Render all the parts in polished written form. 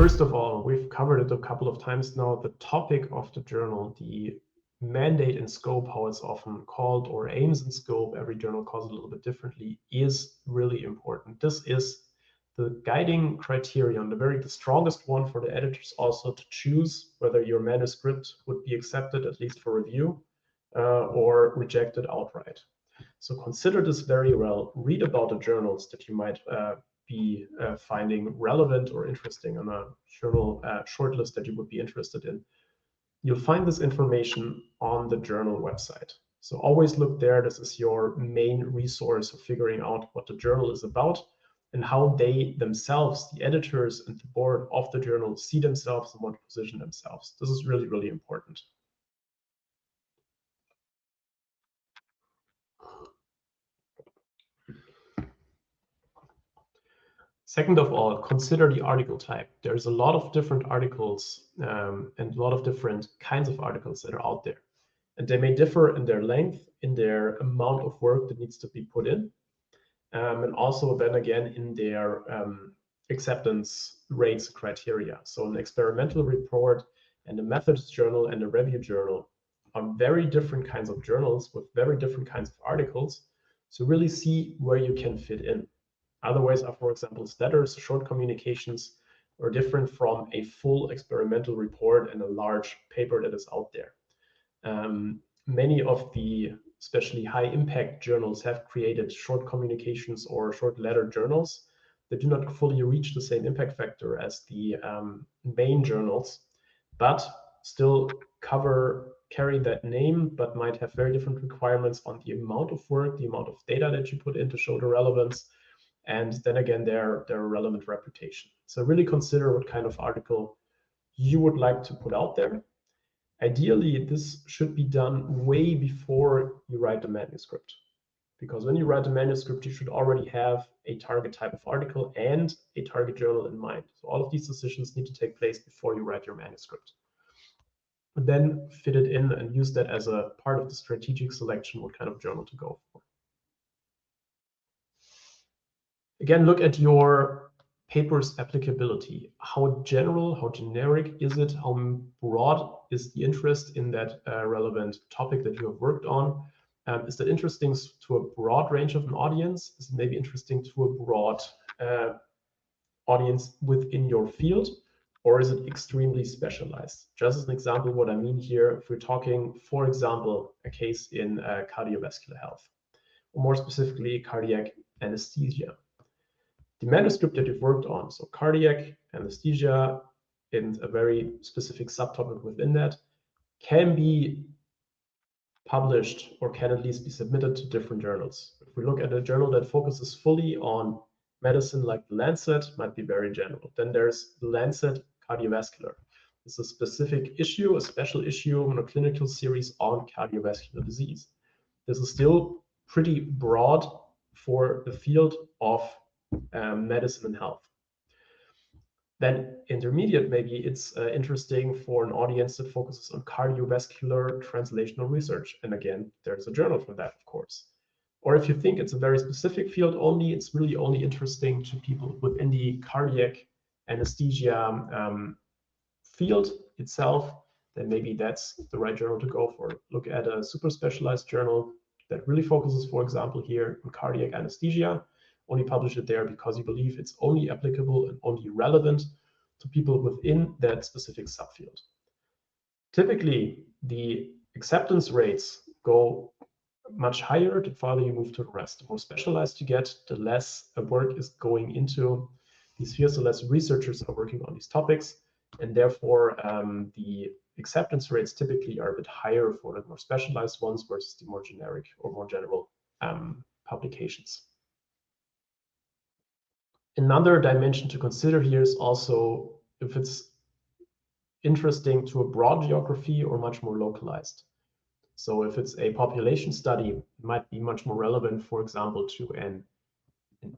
First of all, we've covered it a couple of times now. The topic of the journal, the mandate and scope, how it's often called, or aims and scope, every journal calls it a little bit differently, is really important. This is the guiding criterion, the strongest one for the editors also to choose whether your manuscript would be accepted, at least for review, or rejected outright. So consider this very well. Read about the journals that you might be finding relevant or interesting on a journal shortlist that you would be interested in. You'll find this information on the journal website. So always look there. This is your main resource of figuring out what the journal is about and how they themselves, the editors and the board of the journal, see themselves and want to position themselves. This is really, really important. Second of all, consider the article type. There's a lot of different articles and a lot of different kinds of articles that are out there. And they may differ in their length, in their amount of work that needs to be put in, and also then again in their acceptance rates criteria. So an experimental report and a methods journal and a review journal are very different kinds of journals with very different kinds of articles. So really see where you can fit in. Otherwise, for example, letters, short communications are different from a full experimental report and a large paper that is out there. Many of the especially high impact journals have created short communications or short letter journals that do not fully reach the same impact factor as the main journals, but still carry that name, but might have very different requirements on the amount of work, the amount of data that you put in to show the relevance, and then again, their relevant reputation. So really consider what kind of article you would like to put out there. Ideally, this should be done way before you write the manuscript, because when you write the manuscript, you should already have a target type of article and a target journal in mind. So all of these decisions need to take place before you write your manuscript. And then fit it in and use that as a part of the strategic selection, what kind of journal to go for. Again, look at your paper's applicability. How general, how generic is it? How broad is the interest in that relevant topic that you have worked on? Is that interesting to a broad range of an audience? Is it maybe interesting to a broad audience within your field? Or is it extremely specialized? Just as an example, what I mean here, if we're talking, for example, a case in cardiovascular health, or more specifically, cardiac anesthesia. The manuscript that you've worked on, so cardiac anesthesia in a very specific subtopic within that, can be published or can at least be submitted to different journals. If we look at a journal that focuses fully on medicine like the Lancet, might be very general. Then there's the Lancet Cardiovascular. It's a specific issue, a special issue on a clinical series on cardiovascular disease. This is still pretty broad for the field of medicine and health. Then intermediate, maybe it's interesting for an audience that focuses on cardiovascular translational research. And again, there's a journal for that, of course. Or if you think it's a very specific field only, it's really only interesting to people within the cardiac anesthesia field itself, then maybe that's the right journal to go for. Look at a super specialized journal that really focuses, for example, here on cardiac anesthesia. Only publish it there because you believe it's only applicable and only relevant to people within that specific subfield. Typically, the acceptance rates go much higher the farther you move to the rest. The more specialized you get, the less work is going into these fields, the less researchers are working on these topics, and therefore the acceptance rates typically are a bit higher for the more specialized ones versus the more generic or more general publications. Another dimension to consider here is also if it's interesting to a broad geography or much more localized. So if it's a population study, it might be much more relevant, for example, to an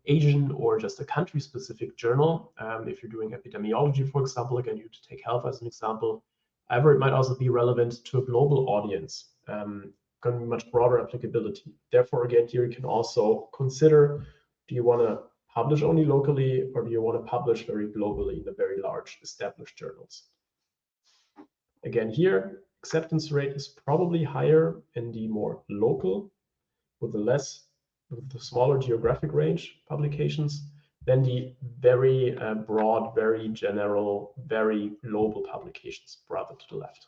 Asian or just a country-specific journal. If you're doing epidemiology, for example, again, you to take health as an example. However, it might also be relevant to a global audience, going to be much broader applicability. Therefore, again, here you can also consider, do you want to publish only locally, or do you want to publish very globally in the very large established journals? Again, here, acceptance rate is probably higher in the more local, with the smaller geographic range publications, than the very broad, very general, very global publications, rather to the left.